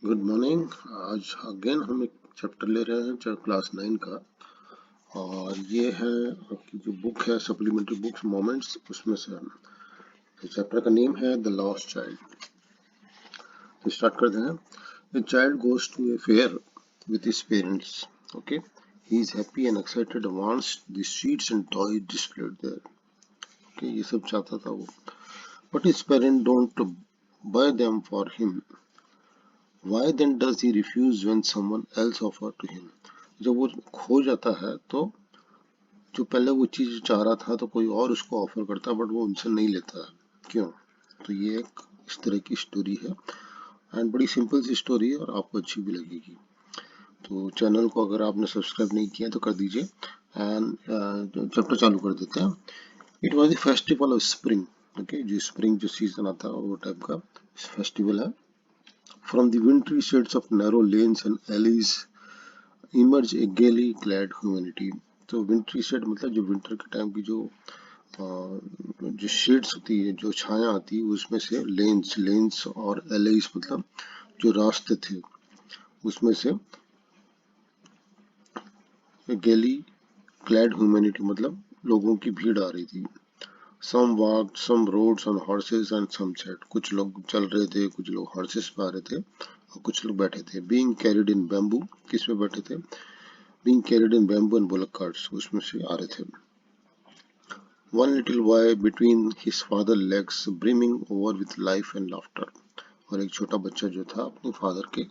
Good morning. आज again हम एक चैप्टर ले रहे हैं क्लास 9 का। और ये है आपकी जो बुक है सप्लीमेंट्री बुक्स मोमेंट्स, उसमें से चैप्टर का नेम है द लॉस्ट चाइल्ड। तो स्टार्ट करते हैं। A child goes to a fair with his parents. Okay, he is happy and excited and wants the sweets and toys displayed there. Okay, ये सब चाहता था वो, but his parents don't buy them for him. Why then does he refuse when someone else offer to him? जब वो खो जाता है तो जो पहले वो चीज चाह रहा था तो कोई और उसको ऑफर करता है, बट वो उनसे नहीं लेता है, क्यों? तो ये एक इस तरह की स्टोरी है एंड बड़ी सिंपल सी स्टोरी है और आपको अच्छी भी लगेगी। तो चैनल को अगर आपने सब्सक्राइब नहीं किया तो कर दीजिए एंड चैप्टर चालू कर देते हैं। It was the festival of spring. Okay, जो स्प्रिंग जो सीजन आता है वो टाइप का फेस्टिवल है। From the wintry shades of narrow lanes and alleys emerge a gaily clad humanity. तो विंट्री शेड मतलब जो विंटर के टाइम की जो शेड्स होती है, जो छाया आती है, उसमें से लेंस लेंस और एलेस मतलब जो रास्ते थे उसमें से गेली क्लैड ह्यूमैनिटी मतलब लोगों की भीड़ आ रही थी। Some walk some rode on horses and some sat. कुछ लोग चल रहे थे, कुछ लोग हॉर्सेस पे आ रहे थे और कुछ लोग बैठे थे। बीइंग कैरिड इन बैम्बू, किस पे बैठे थे? Being carried in bamboo and bullock carts, उसमें से आ रहे थे। One little boy between his father's legs brimming over with life and laughter। और एक छोटा बच्चा जो था अपने फादर के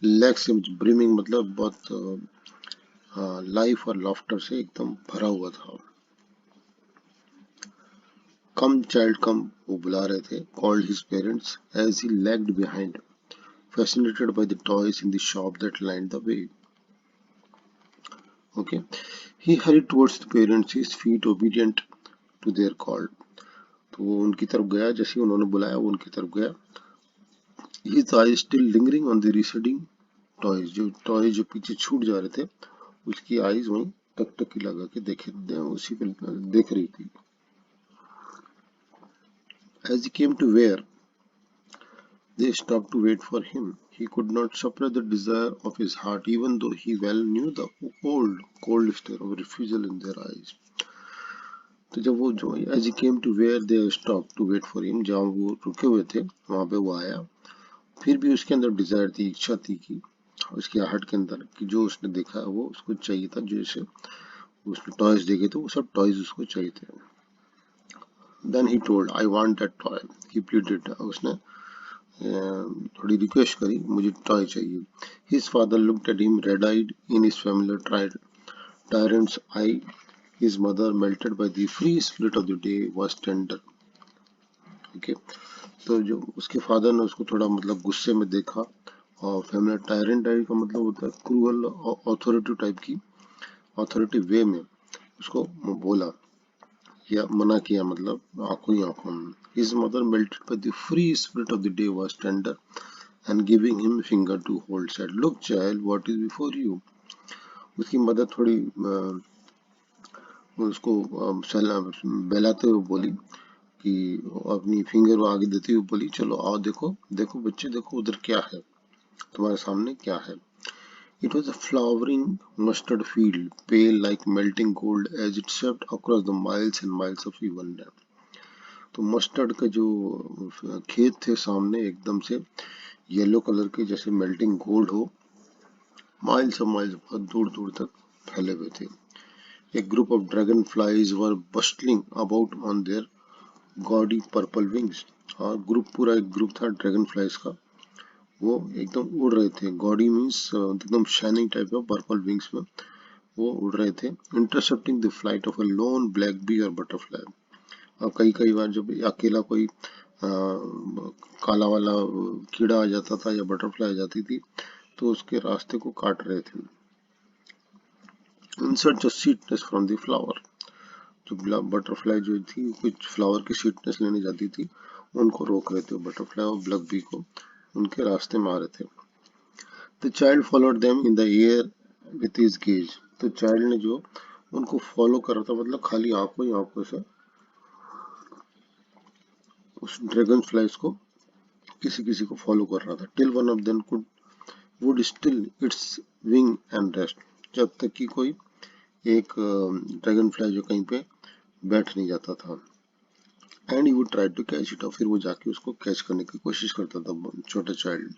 लेग से ब्रिमिंग मतलब बहुत लाइफ और लाफ्टर से एकदम भरा हुआ था। कम चाइल्ड कम, वो बुला रहे थे। Called his parents as he lagged behind, fascinated by the toys in the shop that lined the way. Okay, he hurried towards the parents, his feet obedient to their call। तो वो उनकी तरफ गया, जैसे ही उन्होंने बुलाया वो उनकी तरफ गया। His eyes still lingering on the receding toys। जो टॉय जो पीछे छूट जा रहे थे उसकी आईज वहीं टकटकी लगा के देखे, उसी पे देख रही थी। As he came to where they stopped to wait for him, he could not suppress the desire of his heart, even though he well knew the old cold stare of refusal in their eyes। तो जब वो जो as he came to where they stopped to wait for him, जहाँ वो रुके हुए थे वहां पे वो आया, फिर भी उसके अंदर डिजायर थी, इच्छा थी कि उसकी आहट के अंदर कि जो उसने देखा वो उसको चाहिए था। जैसे उसने टॉयज देखे थे वो सब टॉयज उसको चाहिए थे। Then he told I want that toy, he pleaded. उसने थोड़ी रिक्वेस्ट करी, मुझे टॉय चाहिए। His father looked at him red eyed in his familiar tyrant's eye। His mother, melted by the free spirit of the day, was tender। okay? तो जो उसके father ने उसको थोड़ा मतलब गुस्से में देखा, और फैमिली टायरेंट टाइप का मतलब होता है क्रूअल ऑथोरिटी टाइप की, ऑथोरिटी वे में उसको बोला या मना किया, मतलब आंखों ही आंखों में। His mother, melted by the free spirit of the day, was tender and giving him finger to hold, said, "Look, child, what is before you?" उसकी मदर थोड़ी उसको बहलाते हुए बोली कि अपनी फिंगर आगे देती हुई बोली, चलो आओ देखो, देखो बच्चे देखो उधर क्या है, तुम्हारे सामने क्या है। It was a flowering mustard field, pale like melting gold as it swept across the miles and miles of even land। तो मस्टर्ड का जो खेत थे सामने एकदम से येलो कलर के, जैसे मेल्टिंग गोल्ड हो, माइल्स और माइल्स बहुत दूर दूर तक फैले हुए थे। A group of dragonflies were bustling about on their gaudy purple wings। और ग्रुप पूरा एक ग्रुप था ड्रैगन फ्लाइज का, वो एकदम उड़ रहे थे। गॉडी मीन्स एकदम shining type of purple wings में वो उड़ रहे थे। Intercepting the flight of a lone black bee और बटरफ्लाई। और कई कई बार जब अकेला कोई काला वाला कीड़ा आ जाता था या बटरफ्लाई आ जाती थी तो उसके रास्ते को काट रहे थे। In search of sweetness from the flower. जो बटरफ्लाई जो थी कुछ फ्लावर की स्वीटनेस लेने जाती थी, उनको रोक रहे थे बटरफ्लाई और ब्लैक बी को, उनके रास्ते में आ रहे थे। The child followed them in the air with his gaze. तो चाइल्ड ने जो उनको फॉलो कर रहा था, मतलब खाली आंखों ही आंखों से उस ड्रैगन फ्लाइज को किसी किसी को फॉलो कर रहा था। Till one of them would still it's wing and rest, जब तक कि कोई एक ड्रैगन फ्लाई जो कहीं पे बैठ नहीं जाता था। And he would try to catch it, और फिर वो जाके उसको कैच करने की कोशिश करता था छोटा child.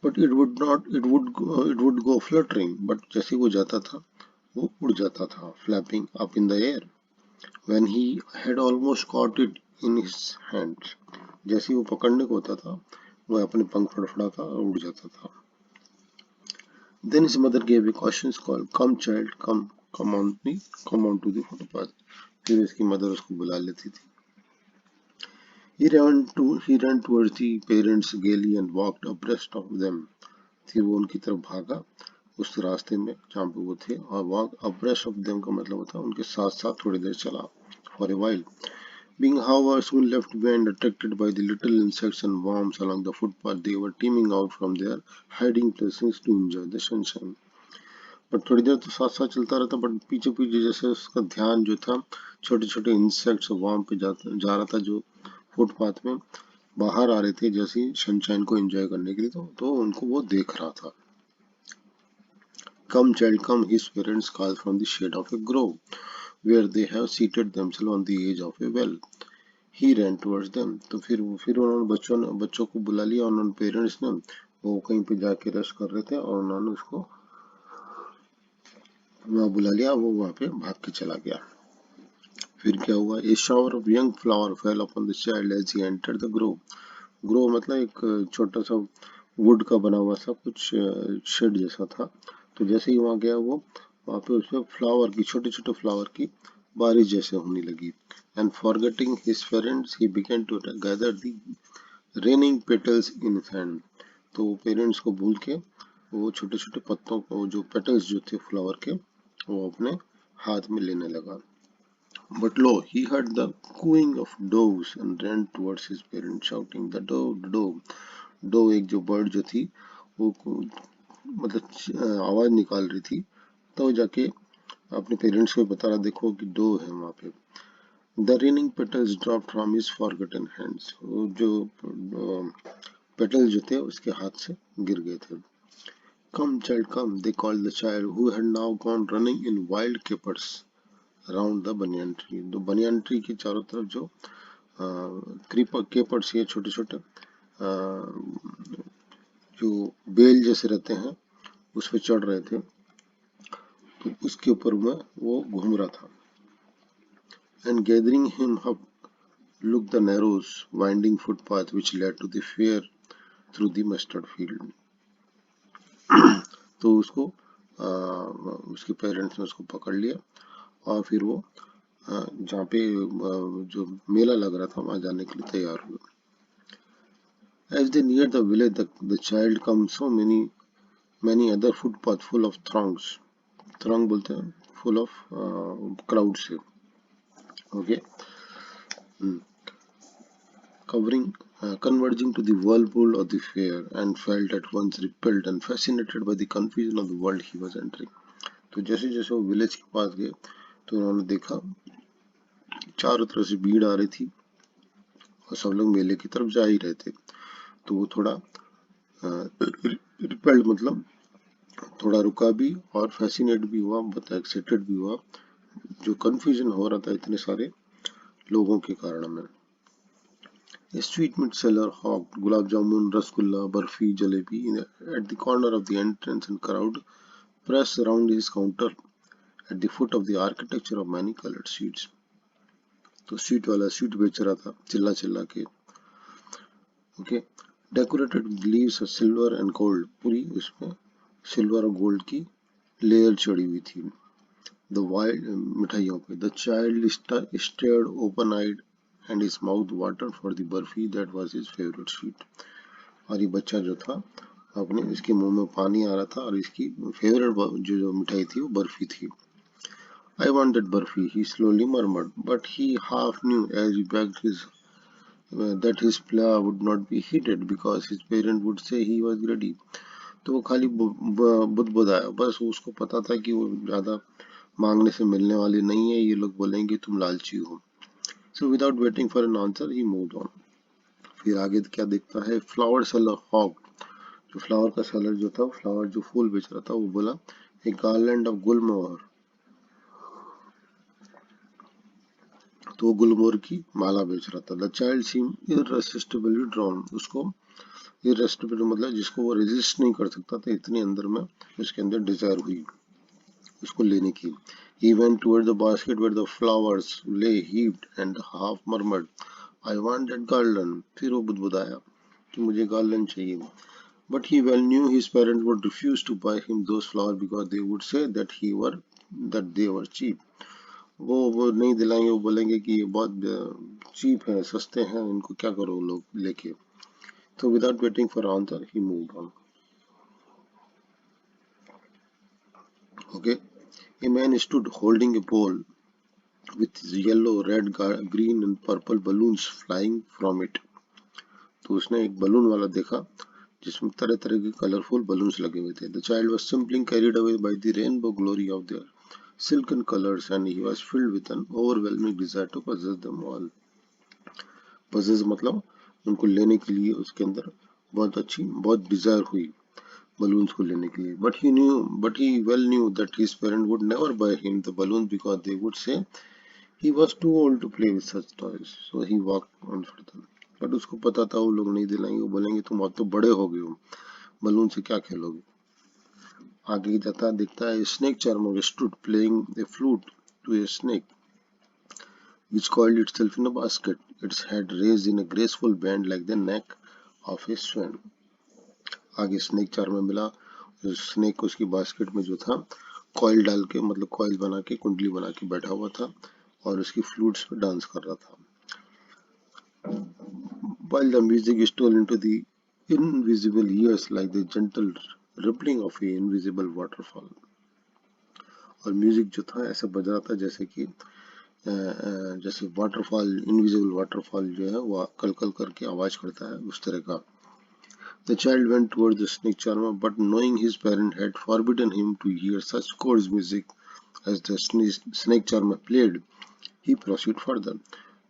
But it would go fluttering, but जैसे वो जाता था वो उड़ जाता था, flapping up in the air when he had almost caught it in his hands. जैसे ही वो पकड़ने को होता था वह अपने पंख फड़फड़ाता और उड़ जाता था। Then his mother gave a cautious call, come child, come on to the footpath. फिर उसकी मदर उसको बुला लेती थी। He ran towards the parents gaily and walked abreast of them. फिर वो उनकी तरफ भागा उस रास्ते में जहाँ पे वो थे, और walk abreast of them का मतलब होता है उनके साथ साथ थोड़ी देर चला। For a while, being however soon left behind, attracted by the little insects and worms along the footpath, they were teeming out from their hiding places to enjoy the sunshine. But थोड़ी देर तो साथ साथ चलता रहता, but पीछे पीछे जैसे उसका ध्यान जो था छोटे छोटे इंसेक्ट्स वहां पे जा रहा था, जो फुटपाथ में बाहर आ रहे थे जैसे सनशाइन को एंजॉय करने के लिए, तो उनको वो देख रहा था। Come child come, his parents called from the shade of a grove where they have seated themselves on the edge of a well. He ran towards them, तो फिर उन्होंने बच्चों को बुला लिया, उन्होंने पेरेंट्स ने, वो कहीं पे जाके रेस्ट कर रहे थे और उन्होंने उसको वहाँ बुला लिया, वो वहाँ पे भाग के चला गया। फिर क्या हुआ, a shower of young flower fell upon the child as he entered the grove. Grove मतलब एक छोटा सा वुड का बना हुआ सा कुछ शेड जैसा था। तो जैसे ही वहाँ गया वो, वहाँ पे उसमें फ्लावर की छोटे छोटे फ्लावर की बारिश जैसे होने लगी। And forgetting his parents he began to gather the raining petals in his hand. तो पेरेंट्स को भूल के वो छोटे छोटे पत्तों को, जो पेटल्स जो थे फ्लावर के, वो अपने हाथ में लेने लगा। But lo, he heard the cooing of doves and ran towards his parents shouting, the dove, the dove. Dove एक जो बर्ड जो थी वो मतलब आवाज निकाल रही थी, तो जाके अपने पेरेंट्स को बता रहा, देखो कि डोव है वहाँ पे। The raining petals dropped from his forgotten hands. वो जो पेटल जो थे उसके हाथ से गिर गए थे। Come child come, they called the child who had now gone running in wild capers around the banyan tree. तो banyan tree के चारों तरफ जो केपर्स, ये छोटे छोटे जो बेल जैसे रहते हैं उस पे चढ़ रहे थे, तो उसके ऊपर में वो घूम रहा था। And gathering him up, look the narrows winding footpath which led to the fair through the mustard field. तो उसको उसके पेरेंट्स ने उसको पकड़ लिया और फिर वो जहाँ पे जो मेला लग रहा था वहां जाने के लिए तैयार हुए। As they neared the village, the child comes so many other footpath full of throngs. Throng बोलते हैं full of crowd से, okay, converging to the whirlpool of the fair, and felt at once repelled and fascinated by the confusion of the world he was entering. तो जैसे जैसे वो village के पास गए तो उन्होंने देखा चारों तरफ से भीड़ आ रही थी और सब लोग मेले की तरफ जा ही रहे थे। तो वो थोड़ा रिपेल्ड मतलब थोड़ा रुका भी और फैसिनेट भी हुआ, बहुत एक्साइटेड भी हुआ, जो कंफ्यूजन हो रहा था इतने सारे लोगों के कारण में। Sweet meat seller hawked gulab jamun, rasgulla, barfi, jalebi at the corner of the entrance, and crowd pressed around his counter at the foot of the architecture of many colored sweets. तो स्वीट वाला स्वीट बेच रहा था चिल्ला चिल्ला के, okay, decorated with leaves of silver and gold, पूरी उसमें सिल्वर और गोल्ड की लेयर चढ़ी हुई थी द वाइल्ड मिठाइयों पे। The child stared open eyed and his mouth water for the barfi that was his favourite sweet. और ये बच्चा जो था अपने, इसके मुंह में पानी आ रहा था और इसकी फेवरेट जो मिठाई थी वो बर्फी थी। I want that barfi, he slowly murmured, but he half knew as he begged that his plea would not be heeded because his parent would say he was greedy. तो वो खाली बुदबुदाया, बस उसको पता था कि वो ज्यादा मांगने से मिलने वाली नहीं है, ये लोग बोलेंगे तुम लालची हो। So without waiting for an answer, he moved on. फिर आगे क्या देखता है, फ्लावर सेलर हॉग, जो फ्लावर का सेलर जो था, फ्लावर जो फूल बेच रहा था, वो बोला ए गार्लैंड ऑफ गुलमोहर, तो गुलमोहर की माला बेच रहा था। द चाइल्ड सीम इररेसिस्टिबली ड्रॉन, उसको इररेसिस्टिबल मतलब जिसको वो रेजिस्ट नहीं कर सकता था, इतनी अंदर में उसके अंदर डिजायर हुई उसको लेने की। He went toward the basket where the flowers lay heaped and half murmured, I want that garland. फिर वो बुदबुदाया कि मुझे गार्लन चाहिए। But he well knew his parents would refuse to buy him those flowers because they would say that they were cheap. वो नहीं दिलाएंगे, वो बोलेंगे कि ये बहुत चीप है, सस्ते हैं, इनको क्या करो लोग लेके। So without waiting for answer, he moved on. Okay, a man stood holding a bowl with yellow, red, green and purple balloons flying from it. तो उसने एक बलून वाला देखा जिसमें तरह तरह के कलरफुल बलून्स लगे हुए थे। The child was simply carried away by the rainbow glory of their silken colors and he was filled with an overwhelming desire to possess them all. Possess मतलब उनको लेने के लिए उसके अंदर बहुत डिजायर हुई balloons को लेने के लिए। But he well knew that his parents would never buy him the balloons because they would say he was too old to play with such toys. So he walked on further. But उसको पता था वो लोग नहीं दिलाएंगे, वो बोलेंगे तुम अब तो बड़े हो गए हो, बलून से क्या खेलोगे। आगे जाता दिखता है, snake charmer stood playing a flute to a snake which coiled itself in a basket, its head raised in a graceful bend like the neck of a swan. आगे स्नेक चार्मर मिला, snake उसकी basket में जो था coil डाल के, मतलब coil बना के, कुंडली बना के बैठा हुआ था और उसकी फ्लूट्स पे डांस कर रहा था। While the music stole into the invisible ears like the gentle rippling of an invisible waterfall. और म्यूजिक जो था ऐसा बज रहा था जैसे कि जैसे वाटरफॉल, इनविजिबल वाटरफॉल जो है वो कल कल करके आवाज करता है, उस तरह का। The child went towards the snake charmer, but knowing his parent had forbidden him to hear such chords music as the snake charmer played, he proceeded further.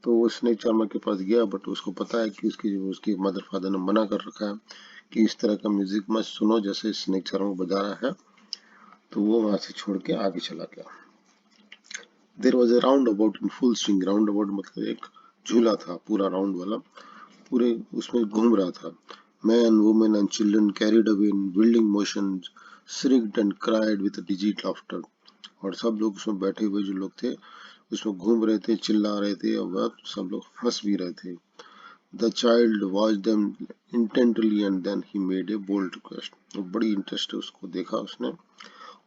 तो वो स्नेक चार्मर के पास गया, बट उसको पता है कि उसकी मदर फादर ने मना कर रखा है कि इस तरह का म्यूजिक मत सुनो जैसे स्नेक चार्मर बजा रहा है, तो वो वहां से छोड़ के आगे चला गया। There was a roundabout in full swing. Roundabout मतलब एक झूला था पूरा राउंड वाला, पूरे उसमें घूम रहा था। Men, women and children carried away in wilding motions, shrieked and cried with a dizzy laughter. और सब लोग उसमें बैठे हुए जो लोग थे उसमें घूम रहे थे, चिल्ला रहे थे और सब लोग हंस भी रहे थे। The child watched them intently and then he made a bold request. तो बड़ी इंटरेस्ट उसको देखा उसने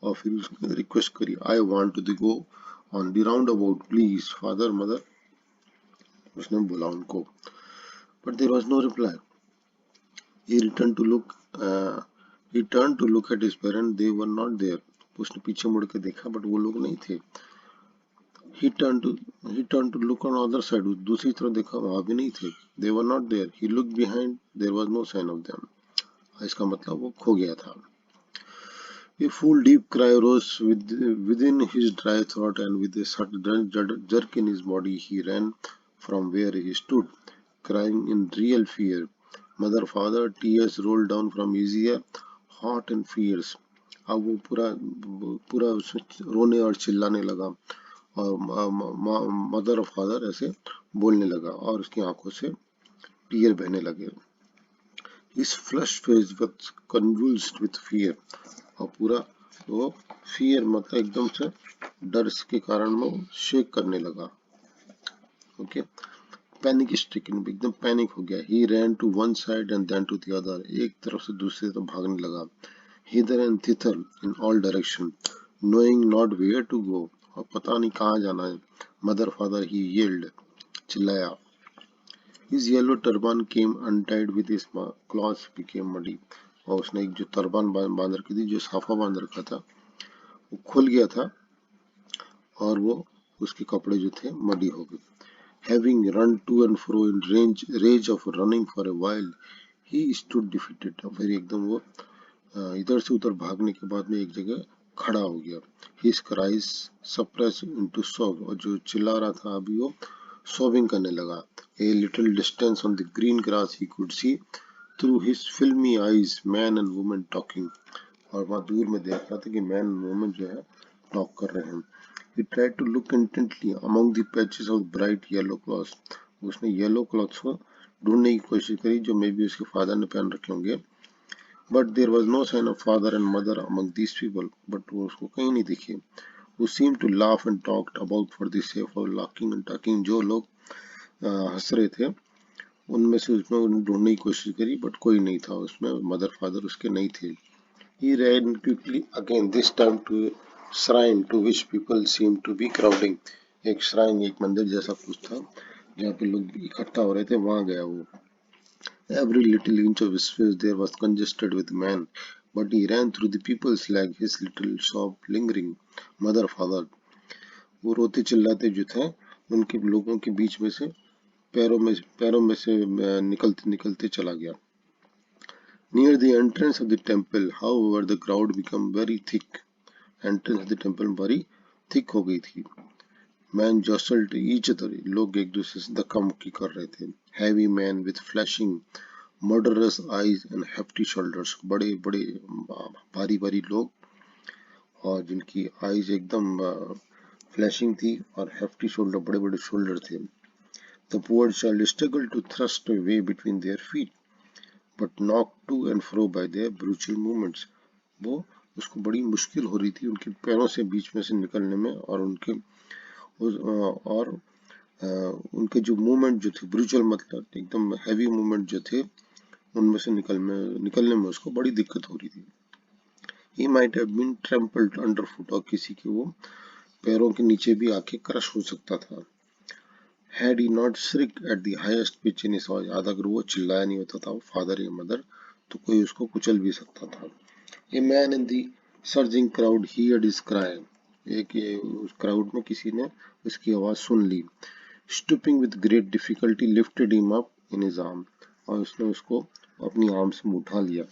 और फिर उसने रिक्वेस्ट करी, I want to go on the roundabout please father mother, उसने बोला उनको। But there was no reply. He turned to look at his parents. They were not there. उसने पीछे मुड़ के देखा बट वो लोग नहीं थे। He turned to look on other side. दूसरी तरफ देखा, वहां भी नहीं थे। They were not there. He looked behind. There was no sign of them. इसका मतलब वो खो गया था। A full deep cry rose within his dry throat and with a sudden jerk in his body he ran from where he stood, crying in real fear. Mother, father, tears rolled down from his ear, hot and fierce. अब वो पूरा रोने और चिल्लाने लगा और mother और father ऐसे बोलने लगा और उसकी आंखों से टीयर बहने लगे। His flushed face was convulsed with fear. और पूरा वो फियर मतलब एकदम से डर के कारण वो शेक करने लगा। ओके, पैनिक स्ट्रिकन, एकदम पैनिक हो गया। He ran to one side and then to the other. एक तरफ से दूसरी तरफ भागने लगा। Hither and thither in all direction, knowing not where to go. और पता नहीं कहाँ जाना है। Mother, father, he yelled, चिल्लाया। His yellow turban came untied with his claws became muddy. और उसने एक जो टर्बान बांध रखी थी, जो साफा बांध रखा था, वो खुल गया था और वो उसके कपड़े जो थे मडी हो गए। Having run to and fro in rage of running for a while, he stood defeated. फिर एकदम वो इधर से उधर भागने के बाद में एक जगह खड़ा हो गया। His cries suppressed into sob, और जो चिल्ला रहा था अभी वो sobbing करने लगा. A little distance on the green grass he could see through his filmy eyes man and woman talking. और वहाँ दूर में देख रहा था कि मैन एंड वुमन जो है टॉक कर रहे हैं. He tried to look intently among the patches of bright yellow cloths. उसने येलो क्लॉथ्स को ढूंढने की कोशिश करी जो मे बी उसके फादर ने पहन रखे होंगे. But there was no sign of father and mother among these people. But वो उसको कहीं नहीं दिखे. Who seemed to laugh and talked about for the sake of laughing and talking. जो लोग हंस रहे थे उनमें से उसमें उन्हें ढूंढने की कोशिश करी बट कोई नहीं था उसमें. मदर फादर उसके नहीं थे. He ran quickly again, this time to a shrine to which people seemed to be crowding. एक shrine एक मंदिर जैसा कुछ था जहाँ पे लोग इकट्ठा हो रहे थे. वहां गया वो. Every little inch of his face there was congested with man, but he ran through the people's like his little sob lingering. Mother, father, वो रोते चिल्लाते जो थे उनके लोगों के बीच में से पैरों में से निकलते निकलते चला गया. Near the entrance of the temple, however, the crowd became very thick. Entrance of the temple very thick हो गई थी. Man jostled each other. लोग एक दूसरे से धक्का मुक्की कर रहे थे. Heavy man with flashing, murderous eyes and hefty shoulders. बड़े बड़े भारी भारी लोग और जिनकी आईज एकदम फ्लैशिंग थी और hefty shoulder बड़े बड़े शोल्डर थे. The poor child struggled to thrust a way between their feet, but knocked to and fro by their brutal movements. वो उसको बड़ी मुश्किल हो रही थी उनके पैरों से बीच में से निकलने में और उनके जो मूवमेंट जो थे ब्रूचल मतलब एकदम हैवी मूवमेंट जो थे उनमें से निकलने में उसको बड़ी दिक्कत हो रही थी. He might have been trampled underfoot और किसी के वो पैरों के नीचे भी आके क्रश हो सकता था. Had he not shrieked at the highest pitch in his voice, अगर वो चिल्लाया नहीं होता था फादर या मदर तो कोई उसको कुचल भी सकता था. A man in the surging crowd heard his cry. उस क्राउड में किसी ने उसकी आवाज सुन ली. Stooping with great difficulty lifted him up in his arm. और उसने उसको अपनी आर्म्स में उठा लिया.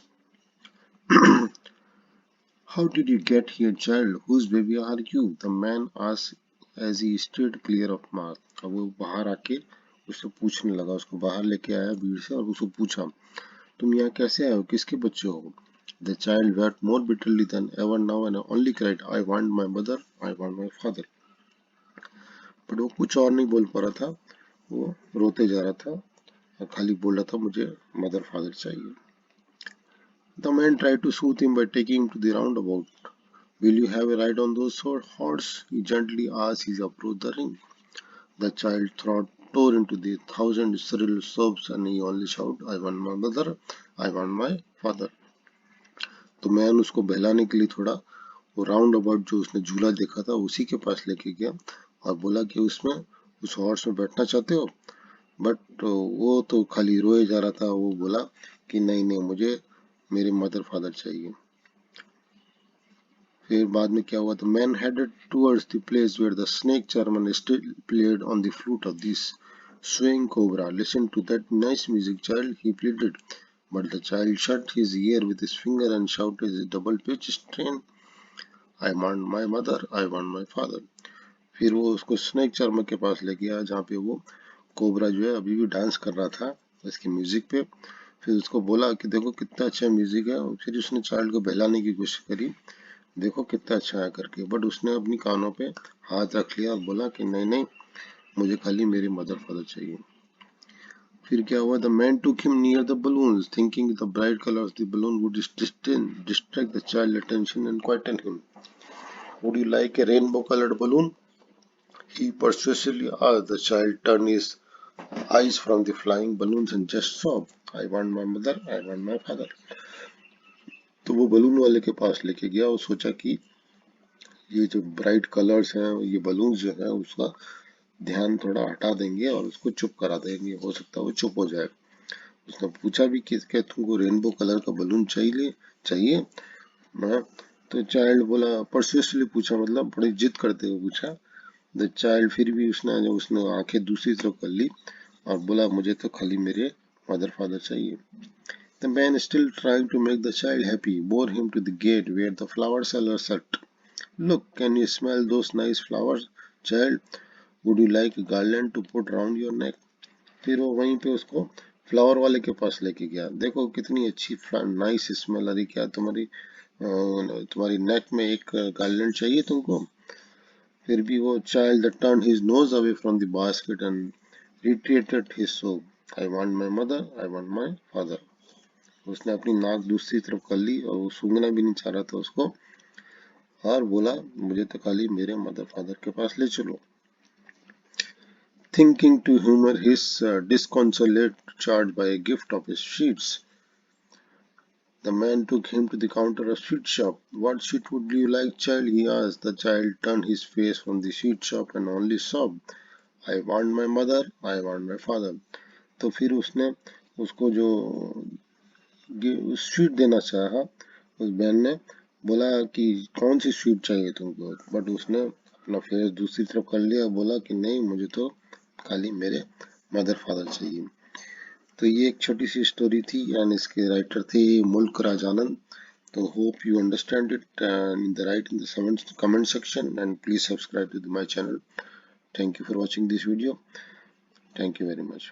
How did you get here, child? Whose baby are you? The man asked as he stood clear of Mark. अब वो बाहर आके उससे पूछने लगा. उसको बाहर लेके आया भीड़ से और उसको पूछा तुम यहाँ कैसे आए हो, किसके बच्चे हो. The child wept more bitterly than ever now and only cried, I want my mother, I want my father. But वो कुछ और नहीं बोल पा रहा था. वो रोते जा रहा था और खाली बोल रहा था मुझे मदर फादर चाहिए. The man tried to soothe him by taking him to the roundabout. Will you have a ride on those horse? He gently asked as he approached the ring. The child tore into the thousand shrill sobs and he only shouted, I want my mother, I want my father. तो man उसको बहलाने के लिए थोड़ा वो round about जो उसने झूला देखा था उसी के पास लेके गया और बोला कि उसमें उस हॉर्स में बैठना चाहते हो. बट वो तो खाली रोए जा रहा था. वो बोला कि नहीं नहीं मुझे मेरे मदर फादर चाहिए. फिर बाद में क्या हुआ. The man headed towards the place where the snake charmer still played on the flute of this swaying cobra. Listen to that nice music, child, he pleaded. But the child shut his ear with his finger and shouted his double pitch strain, I want my mother, I want my father. फिर वो उसको snake charmer के पास ले गया जहाँ पे वो cobra जो है अभी भी डांस कर रहा था इसकी म्यूजिक पे. फिर उसको बोला कि देखो कितना अच्छा म्यूजिक है. फिर उसने चाइल्ड को बहलाने की कोशिश करी देखो कितना अच्छा है करके. बट उसने अपनी कानों पे हाथ रख लिया और बोला कि नहीं नहीं मुझे खाली मेरे मदर फादर चाहिए. फिर क्या हुआ. The man took him near the balloons, thinking the bright colors of the balloon would distract the child's attention and quieten him. Would you like a rainbow-colored balloon? He persuasively asked. The child turned his eyes from the flying balloons and just sobbed, I want my mother, I want my father. तो वो balloon वाले के पास लेके गया और सोचा कि ये जो ब्राइट कलर्स हैं ये बलून्स जो है उसका ध्यान थोड़ा हटा देंगे और उसको चुप करा देंगे. हो सकता है वो चुप हो जाए. उसने पूछा भी कि क्या तुमको रेनबो कलर का बलून चाहिए. हाँ. तो चाइल्ड बोला परसुएसिवली पूछा मतलब बड़ी जिद करते हुए पूछा. द चाइल्ड फिर भी उसने आंखें दूसरी तरफ कर ली और बोला मुझे तो खाली मेरे मदर फादर चाहिए. The man, still trying to make the child happy, bore him to the gate where the flower seller sat. Look, can you smell those nice flowers, child? Would you like garland to put round your neck. फिर वो वहीं पे उसको flower वाले के पास लेके गया। देखो कितनी अच्छी नाइस स्मेल आ रही, क्या तुम्हारी नेक में एक गार्लैंड चाहिए तुमको। फिर भी वो child turn his nose away from the basket and retreated his sob, I want my mother, I want my father. उसने अपनी नाक दूसरी तरफ कर ली और वो सूंघना भी नहीं चाह रहा था उसको, और बोला मुझे तो खाली मेरे मदर फादर के पास ले चलो। Thinking to humor his disconsolate charge by a gift of his sheets, the man took him to the counter of sheet shop. What sheet would you like, child? He asked. The child turned his face from the sheet shop and only sobbed, I want my mother, I want my father. तो फिर उसने उसको जो sweet देना चाहा, उस बहन ने बोला कि कौन सी स्वीट चाहिए तुमको, बट उसने अपना फेस दूसरी तरफ कर लिया, बोला कि नहीं मुझे तो खाली मेरे मदर फादर चाहिए। तो ये एक छोटी सी स्टोरी थी एंड इसके राइटर थे मुल्क राज आनंद। तो hope you understand it in the write in the comment section and please subscribe to my channel. Thank you for watching this video. Thank you very much.